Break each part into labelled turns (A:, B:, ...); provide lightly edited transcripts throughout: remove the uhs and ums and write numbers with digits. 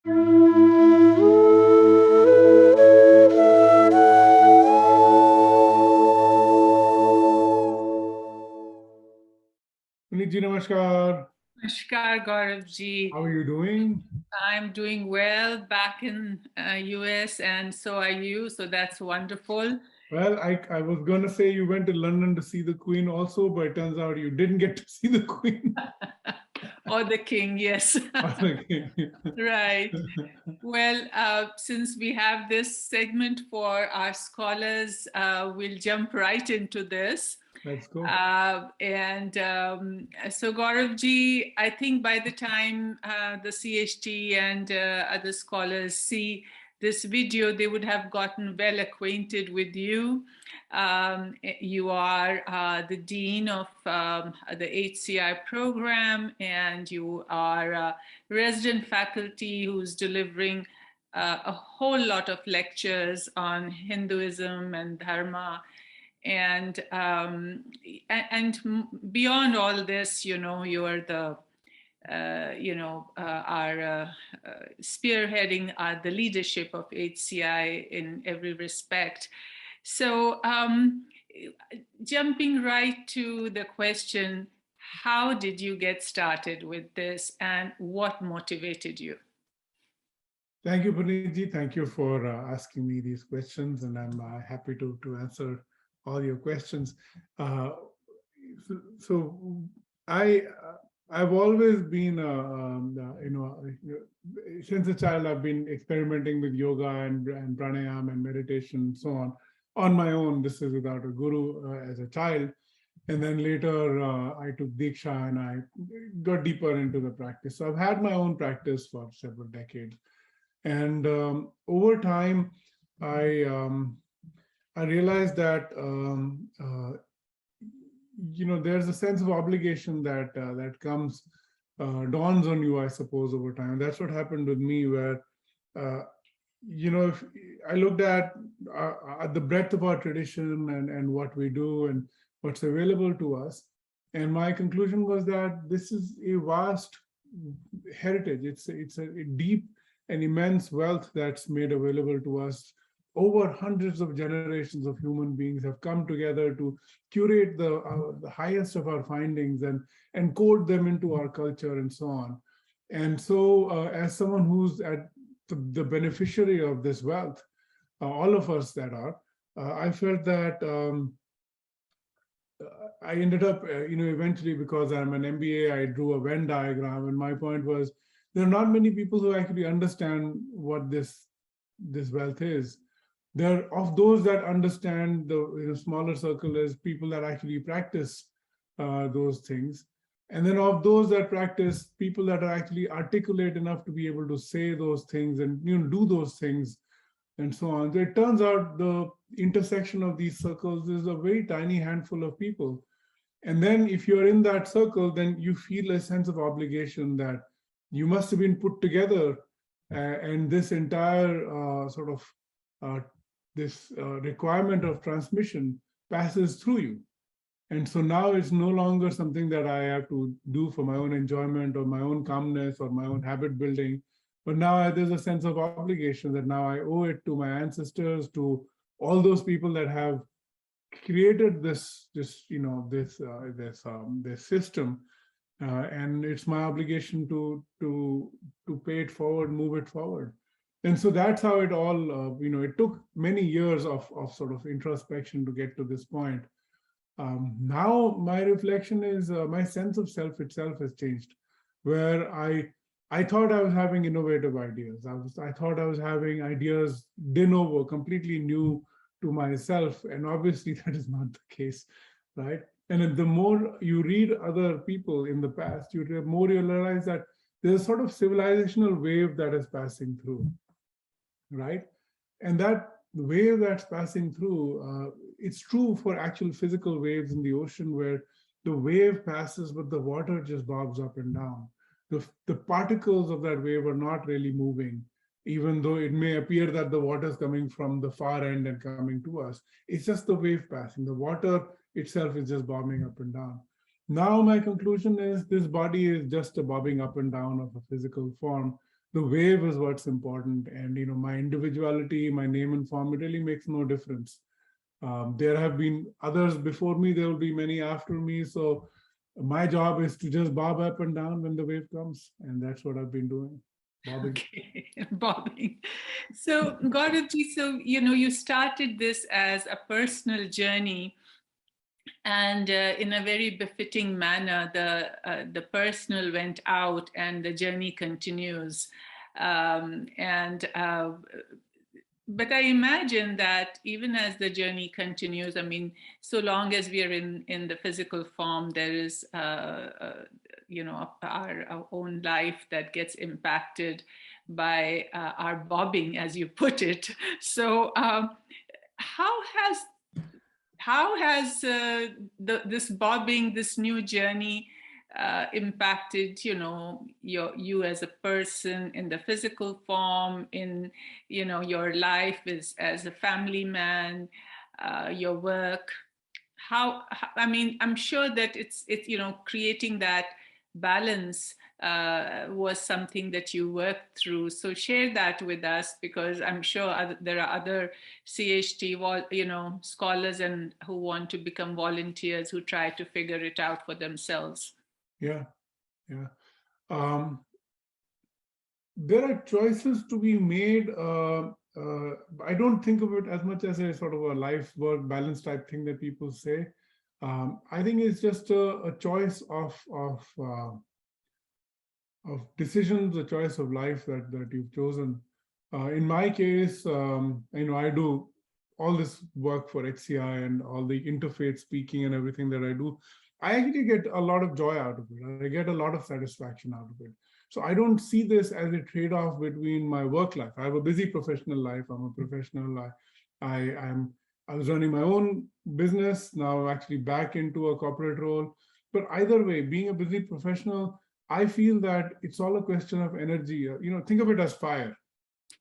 A: Puneet ji, namaskar.
B: Namaskar, Gaurav ji.
A: How are you doing?
B: I'm doing well back in US, and so are you. So that's wonderful.
A: Well, I was going to say you went to London to see the Queen also, but it turns out you didn't get to see the Queen.
B: Or the king, yes.
A: Okay.
B: Right. Well, since we have this segment for our scholars, we'll jump right into this.
A: Let's go.
B: So, Gaurav ji, I think by the time the CHT and other scholars see this video, they would have gotten well acquainted with you. You are the dean of the HCI program, and you are resident faculty who's delivering a whole lot of lectures on Hinduism and Dharma. And beyond all this, you are the are spearheading the leadership of HCI in every respect. So, jumping right to the question, how did you get started with this and what motivated you?
A: Thank you, Puneet ji. Thank you for asking me these questions, and I'm happy to answer all your questions. Uh, so I I've always been since a child I've been experimenting with yoga and pranayama and meditation and so on my own. This is without a guru as a child, and then later I took diksha and I got deeper into the practice. So I've had my own practice for several decades, and over time I realized that there's a sense of obligation that comes dawns on you, I suppose, over time. That's what happened with me, where uh, if I looked at the breadth of our tradition and what we do and what's available to us, and my conclusion was that this is a vast heritage. It's a deep and immense wealth that's made available to us. Over hundreds of generations of human beings have come together to curate the highest of our findings and code them into our culture and so on. And so, as someone who's at the beneficiary of this wealth, all of us that are, I felt that I ended up, eventually, because I'm an MBA, I drew a Venn diagram, and my point was there are not many people who actually understand what this wealth is. There are of those that understand the smaller circle as people that actually practice those things, and then of those that practice, people that are actually articulate enough to be able to say those things and do those things and so on. So it turns out the intersection of these circles is a very tiny handful of people. And then if you're in that circle, then you feel a sense of obligation that you must have been put together, and this entire sort of uh, this requirement of transmission passes through you. And so now it's no longer something that I have to do for my own enjoyment or my own calmness or my own habit building. But now there's a sense of obligation that now I owe it to my ancestors, to all those people that have created this system, and it's my obligation to pay it forward, move it forward. And so that's how it all it took many years of sort of introspection to get to this point. Now my reflection is my sense of self itself has changed, where I thought I was having innovative ideas. I thought I was having ideas de novo, completely new to myself, and obviously that is not the case, right? And the more you read other people in the past, the more you realize that there's a sort of civilizational wave that is passing through, right? And that wave that's passing through, it's true for actual physical waves in the ocean, where the wave passes, but the water just bobs up and down. The particles of that wave are not really moving, even though it may appear that the water is coming from the far end and coming to us. It's just the wave passing. The water itself is just bobbing up and down. Now, my conclusion is this body is just a bobbing up and down of a physical form the wave is what's important. And, my individuality, my name and form, it really makes no difference. There have been others before me, there will be many after me. So my job is to just bob up and down when the wave comes. And that's what I've been doing, bobbing.
B: Okay, bobbing. So, Gauravji, so you started this as a personal journey, and in a very befitting manner, the personal went out, and the journey continues. And But I imagine that even as the journey continues, I mean, so long as we are in the physical form, there is our own life that gets impacted by our bobbing, as you put it. So how has this bobbing, this new journey, impacted you as a person in the physical form, in your life as a family man, your work? I mean, I'm sure that it's creating that balance was something that you worked through. So share that with us, because I'm sure there are other CHT scholars and who want to become volunteers, who try to figure it out for themselves.
A: Yeah, yeah. Um, there are choices to be made. I don't think of it as much as a sort of a life work balance type thing that people say. I think it's just a choice of decisions, a choice of life that you've chosen. In my case, I do all this work for XCI and all the interfaith speaking and everything that I do. I actually get a lot of joy out of it. I get a lot of satisfaction out of it. So I don't see this as a trade-off between my work life. I have a busy professional life. I'm a professional. I was running my own business. Now actually back into a corporate role. But either way, being a busy professional, I feel that it's all a question of energy. Think of it as fire.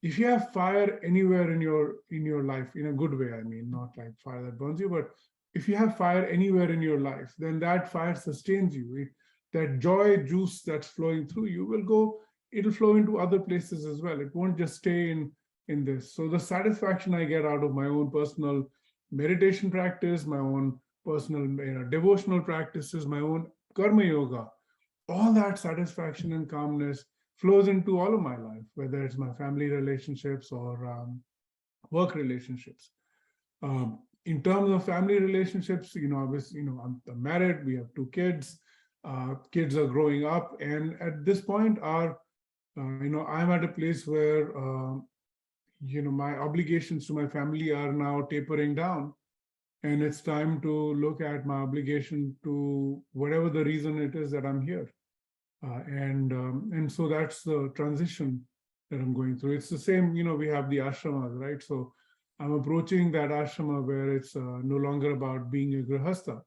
A: If you have fire anywhere in your life, in a good way, I mean, not like fire that burns you, but if you have fire anywhere in your life, then that fire sustains you. That joy juice that's flowing through you it'll flow into other places as well. It won't just stay in this. So the satisfaction I get out of my own personal meditation practice, my own personal devotional practices, my own karma yoga, all that satisfaction and calmness flows into all of my life, whether it's my family relationships or work relationships. In terms of family relationships, obviously, I'm married, we have two kids, kids are growing up, and at this point, I'm at a place where, my obligations to my family are now tapering down, and it's time to look at my obligation to whatever the reason it is that I'm here. And so that's the transition that I'm going through. It's the same, we have the ashramas, right? So I'm approaching that ashrama where it's no longer about being a grihastha,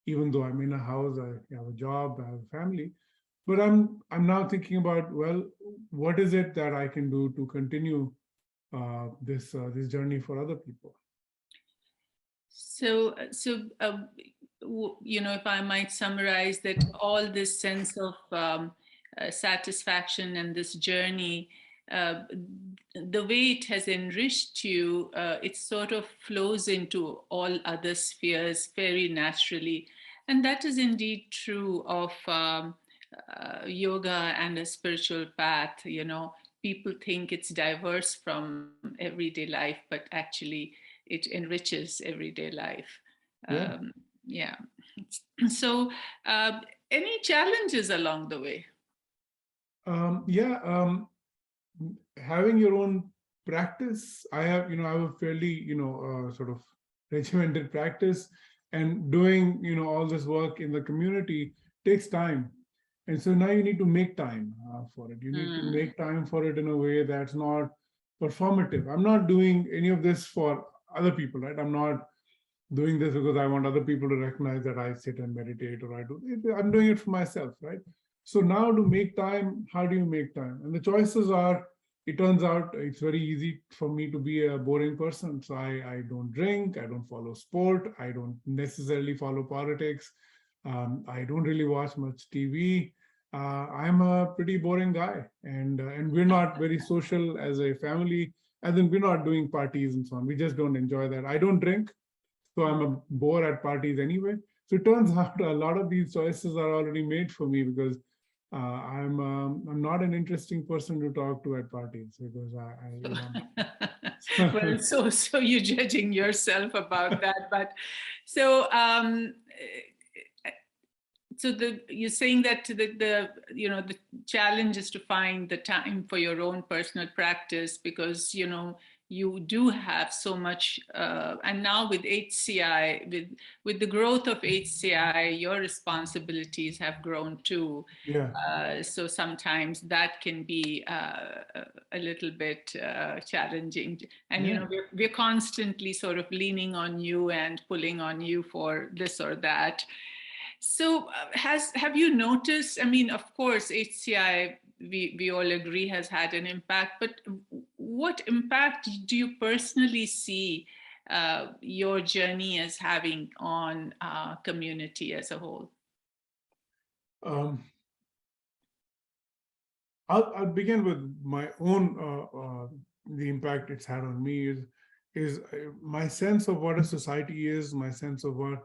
A: even though I'm in a house, I have a job, I have a family. But I'm now thinking about, well, what is it that I can do to continue this journey for other people?
B: So, if I might summarize that, all this sense of satisfaction and this journey, uh, the way it has enriched you, it sort of flows into all other spheres very naturally. And that is indeed true of yoga and a spiritual path. People think it's diverse from everyday life, but actually it enriches everyday life.
A: Yeah.
B: Yeah. So, any challenges along the way?
A: Yeah. Having your own practice, I have a fairly, sort of regimented practice, and doing, all this work in the community takes time. And so now you need to make time for it. You need to
B: Mm,
A: make time for it in a way that's not performative. I'm not doing any of this for other people, right? I'm not doing this because I want other people to recognize that I sit and meditate, or I do it. I'm doing it for myself, right? So now to make time, how do you make time? And the choices are, it turns out it's very easy for me to be a boring person. So I don't drink, I don't follow sport, I don't necessarily follow politics. I don't really watch much TV. I'm a pretty boring guy, and we're not very social as a family. As in, we're not doing parties and so on. We just don't enjoy that. I don't drink, so I'm a bore at parties anyway. So it turns out a lot of these choices are already made for me because I'm not an interesting person to talk to at parties because
B: Well, so you're judging yourself about that, but so so you're saying that the challenge is to find the time for your own personal practice because you do have so much and now with HCI, with the growth of HCI, your responsibilities have grown too.
A: yeah,
B: So sometimes that can be a little bit challenging, and
A: yeah.
B: we're constantly sort of leaning on you and pulling on you for this or that. So have you noticed? I mean, of course, HCI, we all agree, has had an impact. But what impact do you personally see your journey as having on community as a whole?
A: Um, I'll begin with my own the impact it's had on me is my sense of what a society is, my sense of what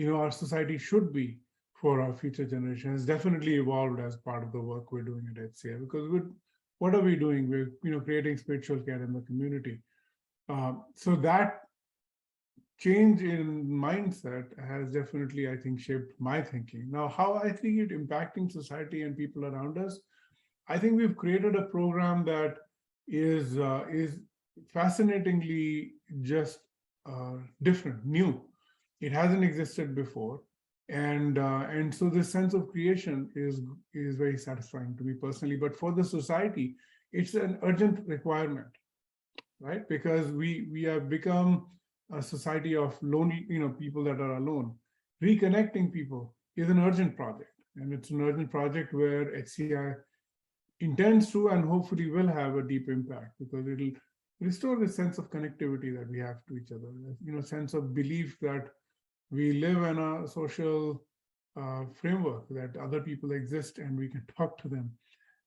A: our society should be for our future generation has definitely evolved as part of the work we're doing at HCI. Because what are we doing? We're creating spiritual care in the community. So that change in mindset has definitely, I think, shaped my thinking. Now, how I think it impacting society and people around us, I think we've created a program that is fascinatingly just different, new. It hasn't existed before, and so this sense of creation is very satisfying to me personally. But for the society, it's an urgent requirement, right? Because we have become a society of lonely, people that are alone. Reconnecting people is an urgent project, and it's an urgent project where HCI intends to and hopefully will have a deep impact because it'll restore the sense of connectivity that we have to each other. Sense of belief that we live in a social framework, that other people exist and we can talk to them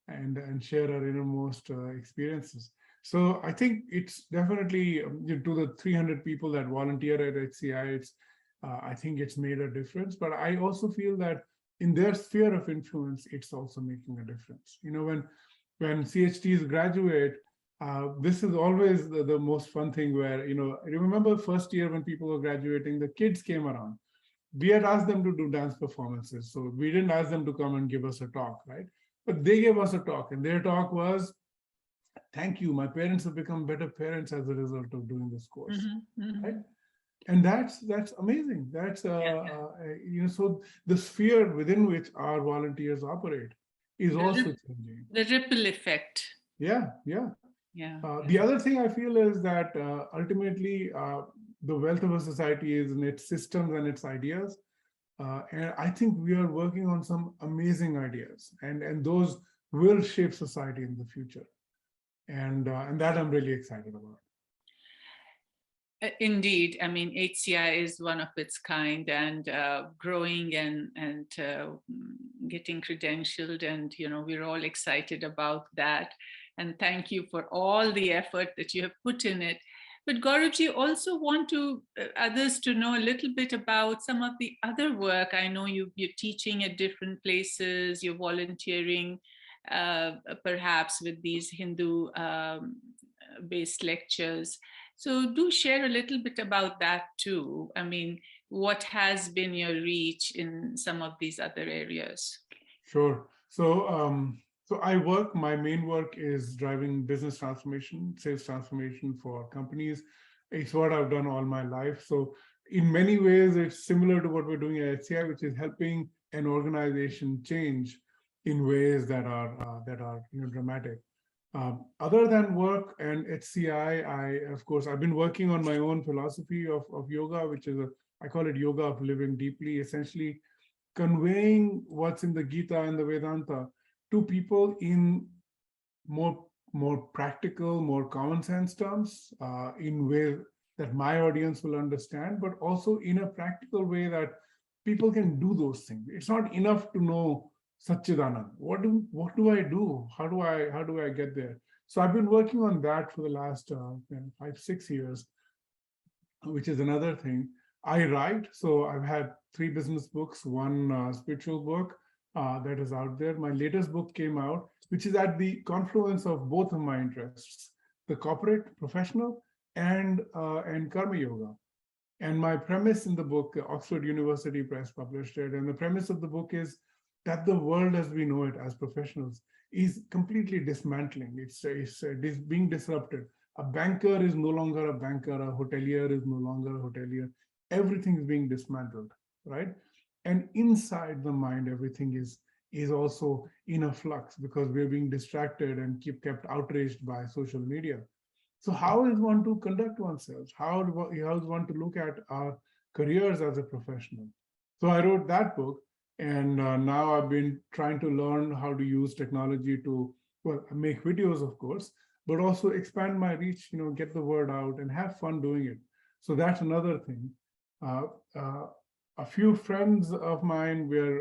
A: and share our innermost experiences. So I think it's definitely to the 300 people that volunteer at HCI, I think it's made a difference. But I also feel that in their sphere of influence, it's also making a difference. When CHTs graduate, this is always the most fun thing where, I remember first year when people were graduating, the kids came around. We had asked them to do dance performances. So we didn't ask them to come and give us a talk, right? But they gave us a talk, and their talk was, thank you, my parents have become better parents as a result of doing this course,
B: Mm-hmm,
A: right?
B: mm-hmm.
A: And that's amazing. That's so the sphere within which our volunteers operate is
B: The,
A: also
B: rip-
A: changing.
B: the ripple effect.
A: Yeah, yeah.
B: Yeah.
A: The other thing I feel is that ultimately the wealth of a society is in its systems and its ideas. And I think we are working on some amazing ideas, and those will shape society in the future. And that I'm really excited about.
B: Indeed, I mean HCI is one of its kind, and growing and getting credentialed, and we're all excited about that. And thank you for all the effort that you have put in it. But Gauravji, also want to others to know a little bit about some of the other work. I know you're teaching at different places, you're volunteering, perhaps with these Hindu based lectures. So do share a little bit about that too. I mean, what has been your reach in some of these other areas?
A: Sure. So my main work is driving business transformation, sales transformation for companies. It's what I've done all my life. So in many ways, it's similar to what we're doing at HCI, which is helping an organization change in ways that are dramatic. Other than work and HCI, of course, I've been working on my own philosophy of yoga, which is I call it yoga of living deeply, essentially conveying what's in the Gita and the Vedanta to people in more practical, more common sense terms, in ways that my audience will understand, but also in a practical way that people can do those things. It's not enough to know Satchidanand. What do I do? How do I get there? So I've been working on that for the last 5, 6 years, which is another thing. I write, so I've had three business books, one spiritual book that is out there. My latest book came out, which is at the confluence of both of my interests: the corporate, professional, and karma yoga. And my premise in the book, Oxford University Press published it, and the premise of the book is that the world as we know it as professionals is completely dismantling. It's being disrupted. A banker is no longer a banker, a hotelier is no longer a hotelier. Everything is being dismantled, right? And inside the mind, everything is also in a flux because we're being distracted and kept outraged by social media. So how is one to conduct oneself? How is one to look at our careers as a professional? So I wrote that book, and now I've been trying to learn how to use technology to, well, make videos, of course, but also expand my reach, get the word out and have fun doing it. So that's another thing. Uh, uh, a few friends of mine were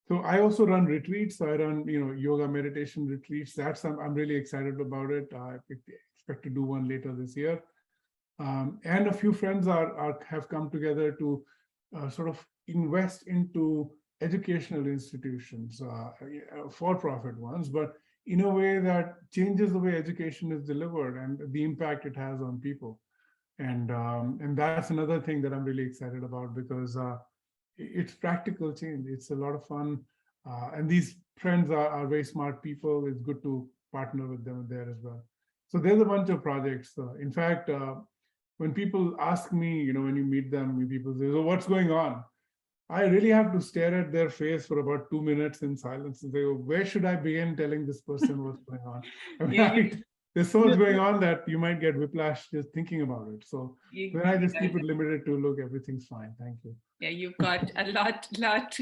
A: so I also run retreats. So I run, yoga meditation retreats. I'm really excited about it. I expect to do one later this year. And a few friends have come together to sort of invest into educational institutions, for-profit ones, but in a way that changes the way education is delivered and the impact it has on people. And that's another thing that I'm really excited about because it's practical change. It's a lot of fun. And these friends are very smart people. It's good to partner with them there as well. So there's a bunch of projects. In fact, when people ask me, when you meet them, when people say, so what's going on? I really have to stare at their face for about 2 minutes in silence and say, oh, where should I begin telling this person what's going on? I mean,
B: Yeah, you,
A: there's so much
B: you,
A: going on that you might get whiplash just thinking about it. So
B: you,
A: then I just keep it limited to, look, everything's fine. Thank you.
B: yeah, you've got a lot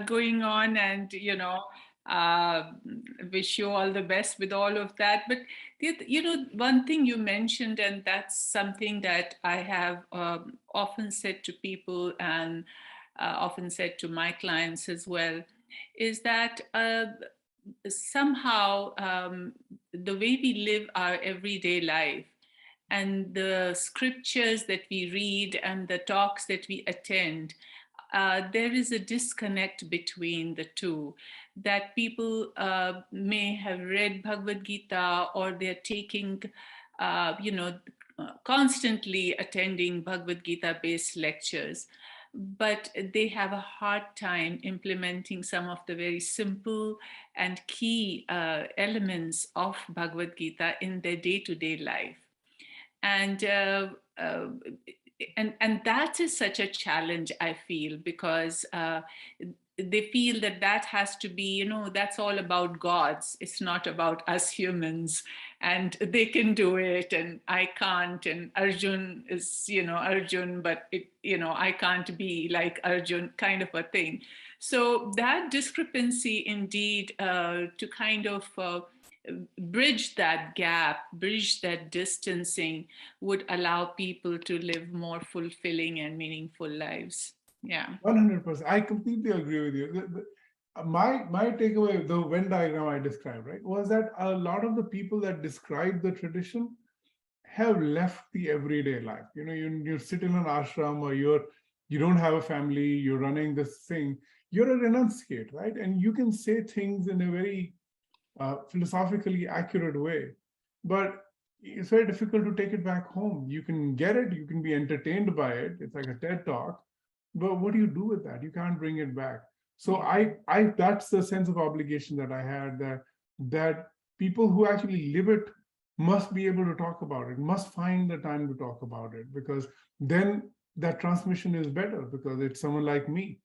B: going on, and uh, wish you all the best with all of that. But one thing you mentioned, and that's something that I have often said to people, and often said to my clients as well, is that somehow the way we live our everyday life and the scriptures that we read and the talks that we attend, there is a disconnect between the two. That people may have read Bhagavad Gita, or they're taking, constantly attending Bhagavad Gita based lectures, but they have a hard time implementing some of the very simple and key elements of Bhagavad Gita in their day to day life. And uh, and that is such a challenge, I feel, because they feel that has to be, that's all about gods, it's not about us humans, and they can do it and I can't, and Arjun is, Arjun, but I can't be like Arjun, kind of a thing. So that discrepancy indeed, to kind of bridge that gap, bridge that distancing, would allow people to live more fulfilling and meaningful lives. Yeah.
A: 100%. I completely agree with you. My takeaway, the Venn diagram I described, right, was that a lot of the people that describe the tradition have left the everyday life. You sit in an ashram, or you don't have a family, you're running this thing. You're a renunciate, right? And you can say things in a very philosophically accurate way, but it's very difficult to take it back home. You can get it, you can be entertained by it. It's like a TED talk, but what do you do with that? You can't bring it back. So I that's the sense of obligation that I had, that people who actually live it must be able to talk about it, must find the time to talk about it, because then that transmission is better, because it's someone like me.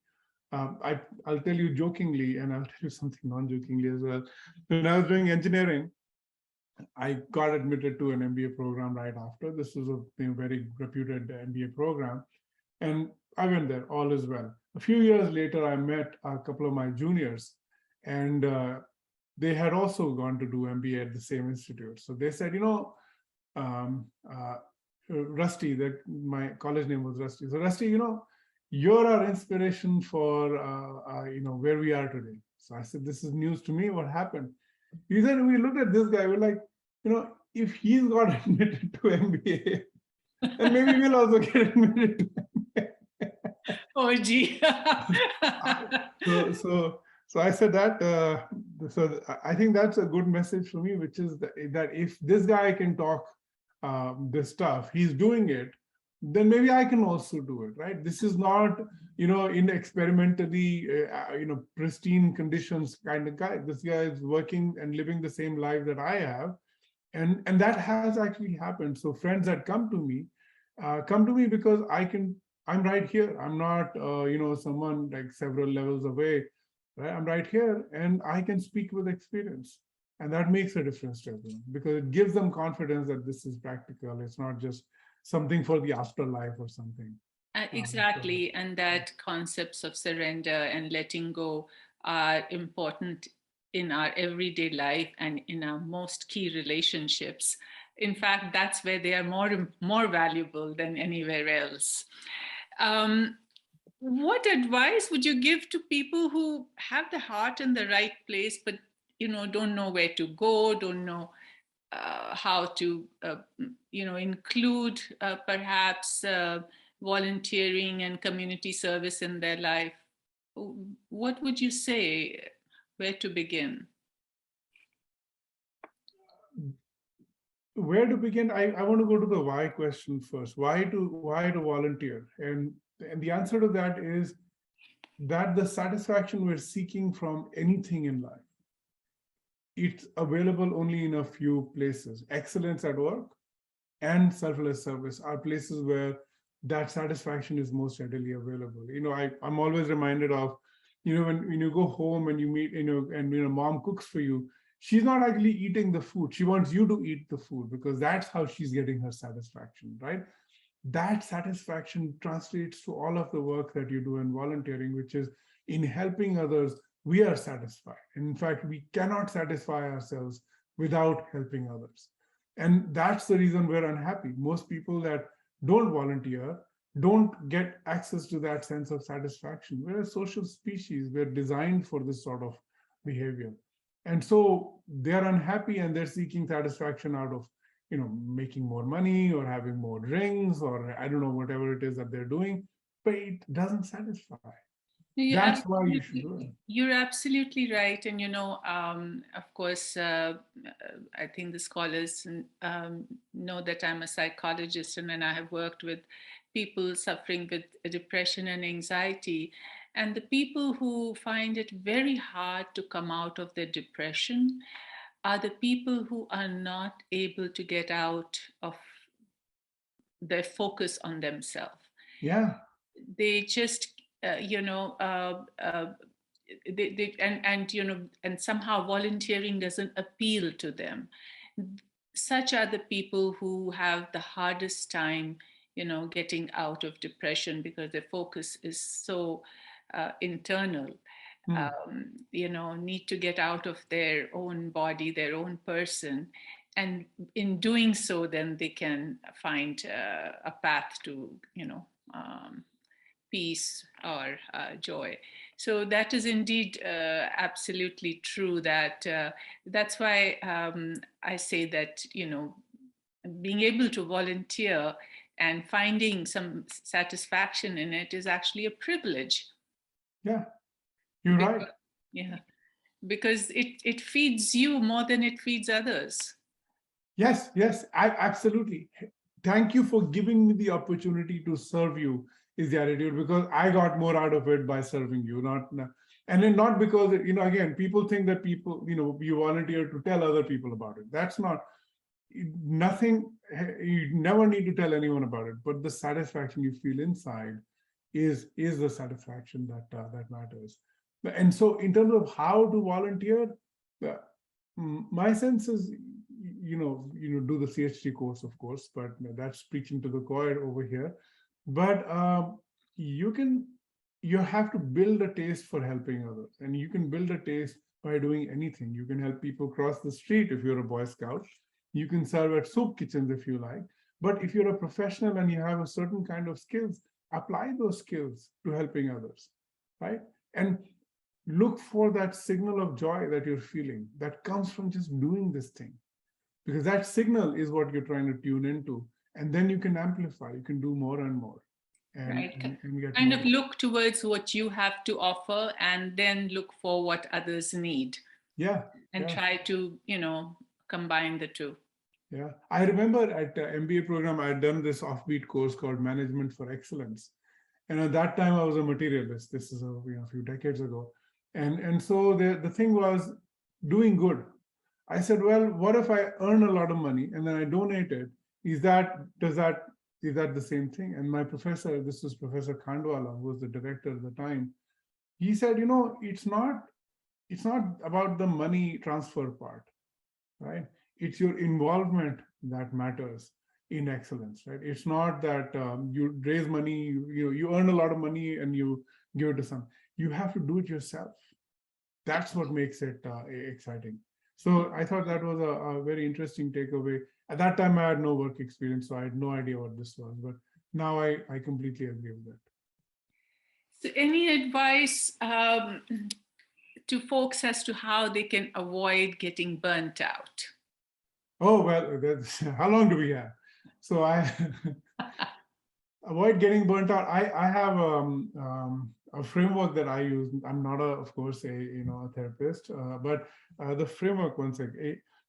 A: I'll tell you jokingly, and I'll tell you something non-jokingly as well. When I was doing engineering, I got admitted to an MBA program right after. This was a very reputed MBA program. And I went there, all is well. A few years later, I met a couple of my juniors, and they had also gone to do MBA at the same institute. So they said, um, uh, Rusty, that my college name was Rusty. So Rusty, you're our inspiration for where we are today. So I said, this is news to me. What happened? He said, we looked at this guy. We're like, if he's got admitted to MBA, then maybe we'll also get admitted to MBA.
B: Oh, gee.
A: So, so, so I said that. So I think that's a good message for me, which is that if this guy can talk this stuff, he's doing it, then maybe I can also do it, right? This is not, in experimentally, pristine conditions kind of guy. This guy is working and living the same life that I have, and that has actually happened. So friends that come to me because I'm right here. I'm not, someone like several levels away, right? I'm right here and I can speak with experience. And that makes a difference to everyone because it gives them confidence that this is practical. It's not just something for the afterlife or something.
B: Exactly. And that concepts of surrender and letting go are important in our everyday life and in our most key relationships. In fact, that's where they are more valuable than anywhere else. Um, what advice would you give to people who have the heart in the right place, but don't know where to go, don't know how to include perhaps volunteering and community service in their life? What would you say? Where to begin?
A: Where to begin? I want to go to the why question first. Why to volunteer? And the answer to that is that the satisfaction we're seeking from anything in life, it's available only in a few places. Excellence at work and selfless service are places where that satisfaction is most readily available. I'm always reminded of, when you go home and you meet, and mom cooks for you, she's not actually eating the food. She wants you to eat the food because that's how she's getting her satisfaction, right? That satisfaction translates to all of the work that you do in volunteering, which is in helping others, we are satisfied. And in fact, we cannot satisfy ourselves without helping others. And that's the reason we're unhappy. Most people that don't volunteer don't get access to that sense of satisfaction. We're a social species, we're designed for this sort of behavior. And so they're unhappy and they're seeking satisfaction out of making more money or having more drinks or I don't know, whatever it is that they're doing, but it doesn't satisfy.
B: You're
A: That's why you should
B: absolutely,
A: do it.
B: you're absolutely right. And, of course, I think the scholars know that I'm a psychologist and I have worked with people suffering with depression and anxiety. And the people who find it very hard to come out of their depression are the people who are not able to get out of their focus on themselves.
A: Yeah.
B: They just and somehow volunteering doesn't appeal to them. Such are the people who have the hardest time getting out of depression because their focus is so internal.
A: Hmm.
B: Need to get out of their own body, their own person, and in doing so then they can find a path to um, peace or joy. So that is indeed absolutely true. That's why I say that being able to volunteer and finding some satisfaction in it is actually a privilege.
A: Yeah, you're right.
B: Because, yeah, because it feeds you more than it feeds others.
A: Yes, I absolutely. Thank you for giving me the opportunity to serve you is the attitude because I got more out of it by serving you, and then not because, again, people think that you volunteer to tell other people about it. That's not nothing. You never need to tell anyone about it, but the satisfaction you feel inside is the satisfaction that matters. And so in terms of how to volunteer, uh, my sense is do the CHT course, of course, but that's preaching to the choir over here. But you can you have to build a taste for helping others, and you can build a taste by doing anything. You can help people cross the street if you're a Boy Scout. You can serve at soup kitchens if you like. But if you're a professional and you have a certain kind of skills, apply those skills to helping others, right? And look for that signal of joy that you're feeling that comes from just doing this thing, because that signal is what you're trying to tune into, and then you can amplify, you can do more and more, and
B: Right.
A: and get
B: Kind
A: more.
B: of look towards what you have to offer and then look for what others need
A: Yeah,
B: and
A: yeah,
B: try to, combine the two.
A: yeah. I remember at the MBA program, I had done this offbeat course called Management for Excellence, and at that time I was a materialist. This is a few decades ago, and so the thing was doing good. I said, well, what if I earn a lot of money and then I donate it? Is that the same thing? And my professor, this was Professor Khandwala, who was the director at the time, he said, it's not about the money transfer part, right? It's your involvement that matters in excellence, right? It's not that you raise money, you earn a lot of money and you give it to some. You have to do it yourself. That's what makes it exciting. So I thought that was a very interesting takeaway. At that time, I had no work experience, so I had no idea what this was. But now I completely agree with that.
B: So, any advice to folks as to how they can avoid getting burnt out?
A: Oh, well, how long do we have? So I avoid getting burnt out. I have a framework that I use. I'm not of course, a therapist, but the framework, one sec.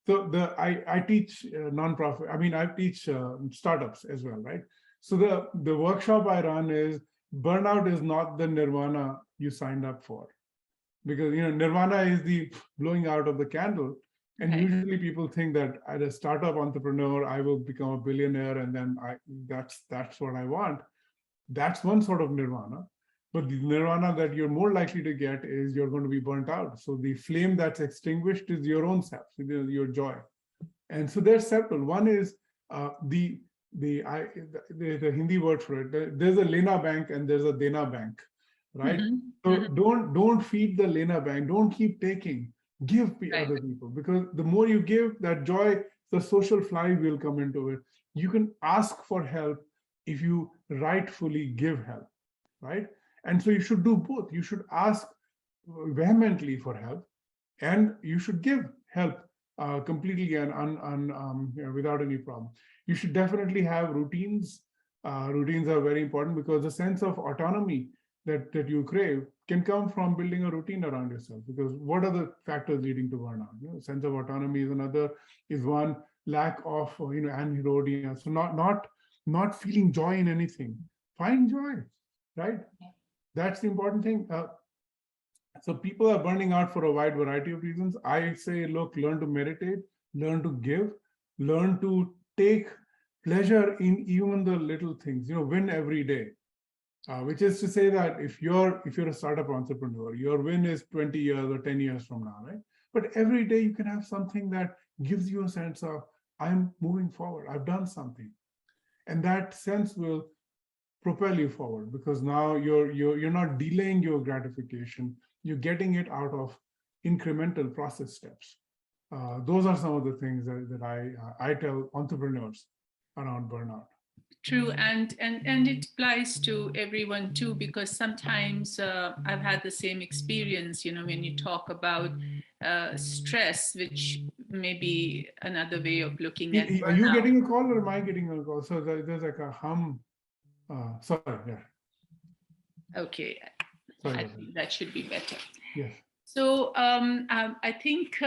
A: So I teach nonprofit. I mean, I teach startups as well, right? So the workshop I run is burnout is not the nirvana you signed up for, because nirvana is the blowing out of the candle, and
B: Right.
A: usually people think that as a startup entrepreneur I will become a billionaire and then that's what I want. That's one sort of nirvana. But the nirvana that you're more likely to get is you're going to be burnt out. So the flame that's extinguished is your own self, your joy. And so there's several. One is the Hindi word for it. There's a Lena bank and there's a Dena bank, right?
B: Mhm,
A: So
B: mhm.
A: don't feed the Lena bank. Don't keep taking. Give
B: Right.
A: other people, because the more you give, that joy, the social flywheel come into it. You can ask for help if you rightfully give help, right? And so you should do both. You should ask vehemently for help, and you should give help completely and without any problem. You should definitely have routines. Routines are very important, because the sense of autonomy that you crave can come from building a routine around yourself. Because what are the factors leading to burnout? Sense of autonomy is another, is one. Lack of anhedonia. So not feeling joy in anything. Find joy, right? That's the important thing. So people are burning out for a wide variety of reasons. I say, look, learn to meditate, learn to give, learn to take pleasure in even the little things. Win every day. Which is to say that if you're a startup entrepreneur, your win is 20 years or 10 years from now, right? But every day you can have something that gives you a sense of, I'm moving forward, I've done something, and that sense will propel you forward, because now you're not delaying your gratification, you're getting it out of incremental process steps. Those are some of the things that I tell entrepreneurs around burnout.
B: True, and it applies to everyone too, because sometimes I've had the same experience. When you talk about stress, which may be another way of looking at
A: Are you
B: burnout.
A: getting a call or am I getting a call? So there's like a hum. Sorry, yeah,
B: Okay,
A: sorry
B: I
A: about that.
B: think that should be better.
A: Yes.
B: So I think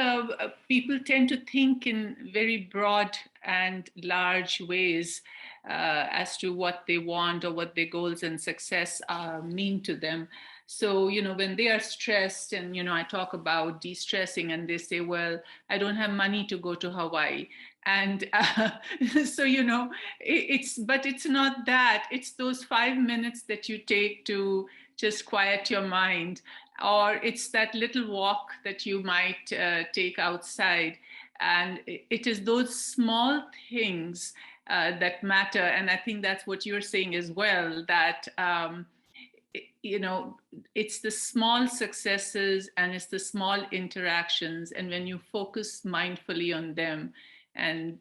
B: people tend to think in very broad and large ways as to what they want or what their goals and success mean to them. So, when they are stressed and, I talk about de-stressing and they say, well, I don't have money to go to Hawaii. And so, but it's not that. It's those 5 minutes that you take to just quiet your mind, or it's that little walk that you might take outside. And it is those small things that matter. And I think that's what you're saying as well, that it's the small successes and it's the small interactions, and when you focus mindfully on them, and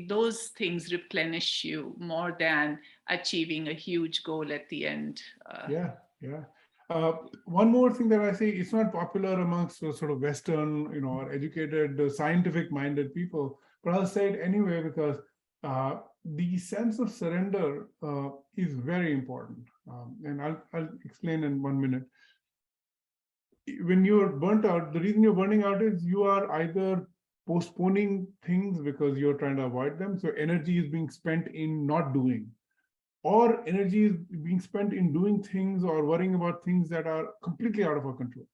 B: those things replenish you more than achieving a huge goal at the end.
A: Yeah, yeah. One more thing that I say, it's not popular amongst sort of Western, or educated, scientific-minded people, but I'll say it anyway because the sense of surrender is very important. And I'll explain in 1 minute. When you're burnt out, the reason you're burning out is you are either postponing things because you're trying to avoid them. So energy is being spent in not doing, or energy is being spent in doing things or worrying about things that are completely out of our control.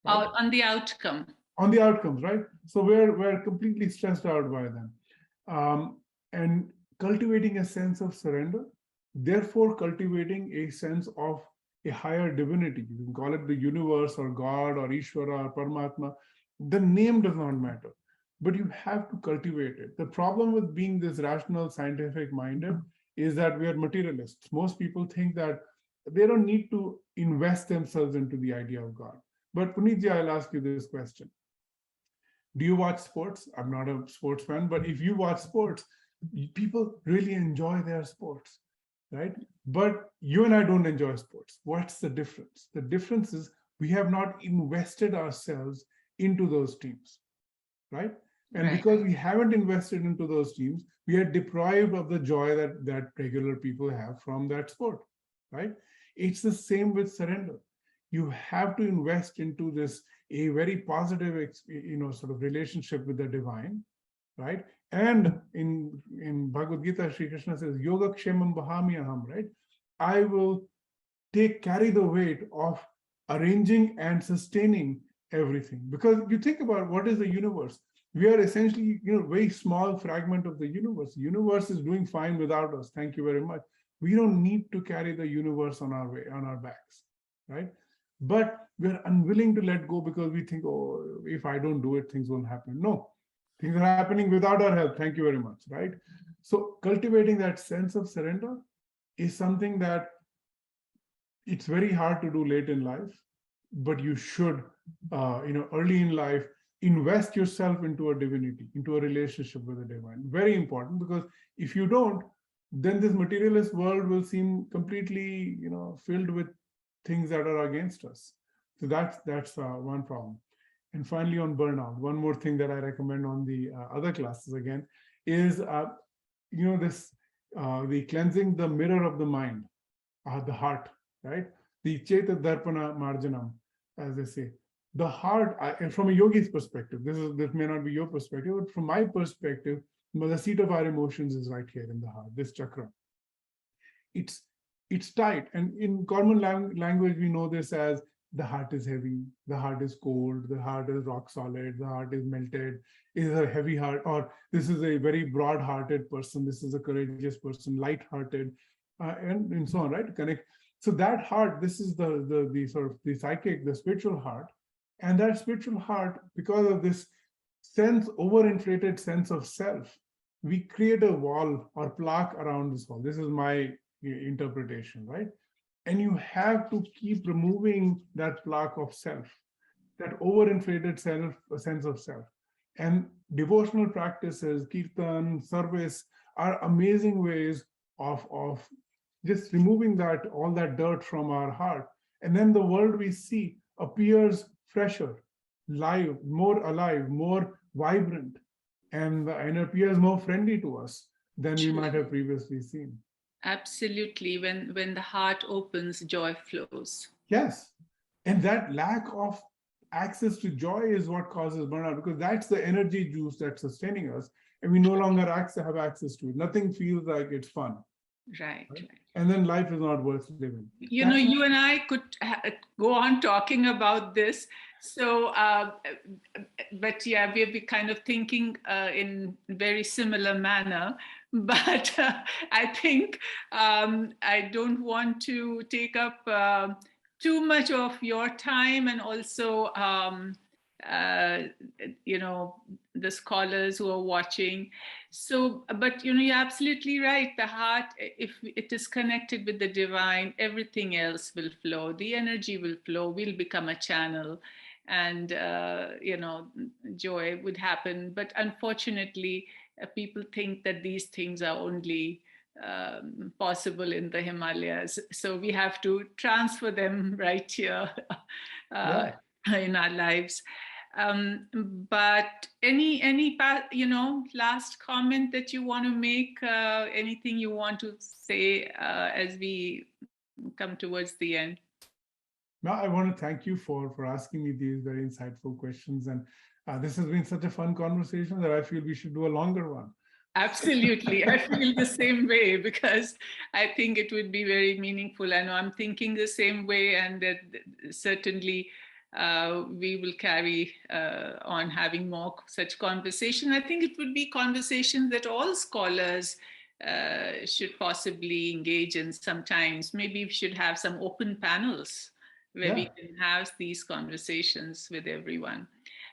A: Right?
B: On the outcome.
A: On the outcomes, right? So we're completely stressed out by them. And cultivating a sense of surrender, therefore cultivating a sense of a higher divinity. You can call it the universe or God or Ishvara or Paramatma. The name does not matter, but you have to cultivate it. The problem with being this rational, scientific minded is that we are materialists. Most people think that they don't need to invest themselves into the idea of God. But Punitji, I'll ask you this question. Do you watch sports? I'm not a sports fan, but if you watch sports, people really enjoy their sports, right? But you and I don't enjoy sports. What's the difference? The difference is we have not invested ourselves into those teams, right? And
B: Right.
A: because we haven't invested into those teams, we are deprived of the joy that regular people have from that sport, right? It's the same with surrender. You have to invest into this, a very positive, sort of relationship with the divine, right? And in Bhagavad Gita, Sri Krishna says, Yoga Kshemam Bahami Aham, right? I will carry the weight of arranging and sustaining everything. Because you think about what is the universe. We are essentially, very small fragment of the universe. The universe is doing fine without us. Thank you very much. We don't need to carry the universe on our backs, right? But we're unwilling to let go because we think, oh, if I don't do it, things won't happen. No, things are happening without our help. Thank you very much, right? So cultivating that sense of surrender is something that it's very hard to do late in life, but you should, early in life, invest yourself into a divinity, into a relationship with the divine. Very important, because if you don't, then this materialist world will seem completely, filled with things that are against us. So that's one problem. And finally, on burnout, one more thing that I recommend on the other classes again is, this the cleansing the mirror of the mind, the heart, right? The Cheta Darpana Marjanam, as they say. The heart, and from a yogi's perspective, this may not be your perspective, but from my perspective, the seat of our emotions is right here in the heart, this chakra. It's tight. And in common language, we know this as the heart is heavy, the heart is cold, the heart is rock solid, the heart is melted, is a heavy heart, or this is a very broad-hearted person, this is a courageous person, light-hearted, and so on, right? Connect. So that heart, this is the sort of the psychic, the spiritual heart. And that spiritual heart, because of this overinflated sense of self, we create a wall or plaque around this wall. This is my interpretation, right? And you have to keep removing that plaque of self, that overinflated sense of self. And devotional practices, kirtan, service, are amazing ways of just removing all that dirt from our heart. And then the world we see appears fresher, live, more alive, more vibrant, and appears more friendly to us than we might have previously seen.
B: Absolutely. When the heart opens, joy flows.
A: Yes. And that lack of access to joy is what causes burnout, because that's the energy juice that's sustaining us. And we no longer have access to it. Nothing feels like it's fun.
B: Right.
A: And then life is not worth living.
B: You and I could go on talking about this. So, but yeah, we'll be kind of thinking in very similar manner. But I think I don't want to take up too much of your time, and also, the scholars who are watching. So, but you're absolutely right. The heart, if it is connected with the divine, everything else will flow. The energy will flow. We'll become a channel, and joy would happen. But unfortunately, people think that these things are only possible in the Himalayas. So we have to transfer them right here uh, in our lives. But any last comment that you want to make? Anything you want to say as we come towards the end?
A: No, I want to thank you for asking me these very insightful questions, and this has been such a fun conversation that I feel we should do a longer one.
B: Absolutely. I feel the same way because I think it would be very meaningful. I know I'm thinking the same way, and that certainly we will carry on having more such conversation. I think it would be conversations that all scholars should possibly engage in sometimes. Maybe we should have some open panels where we can have these conversations with everyone.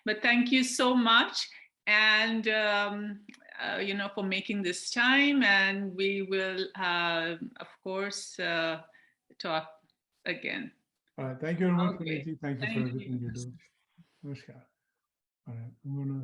B: But thank you so much. And for making this time, and we will, of course, talk again.
A: All right. Thank you very much,
B: Okay.
A: Puneetji. Thank you for everything you do. Namaskar. All right. I'm going to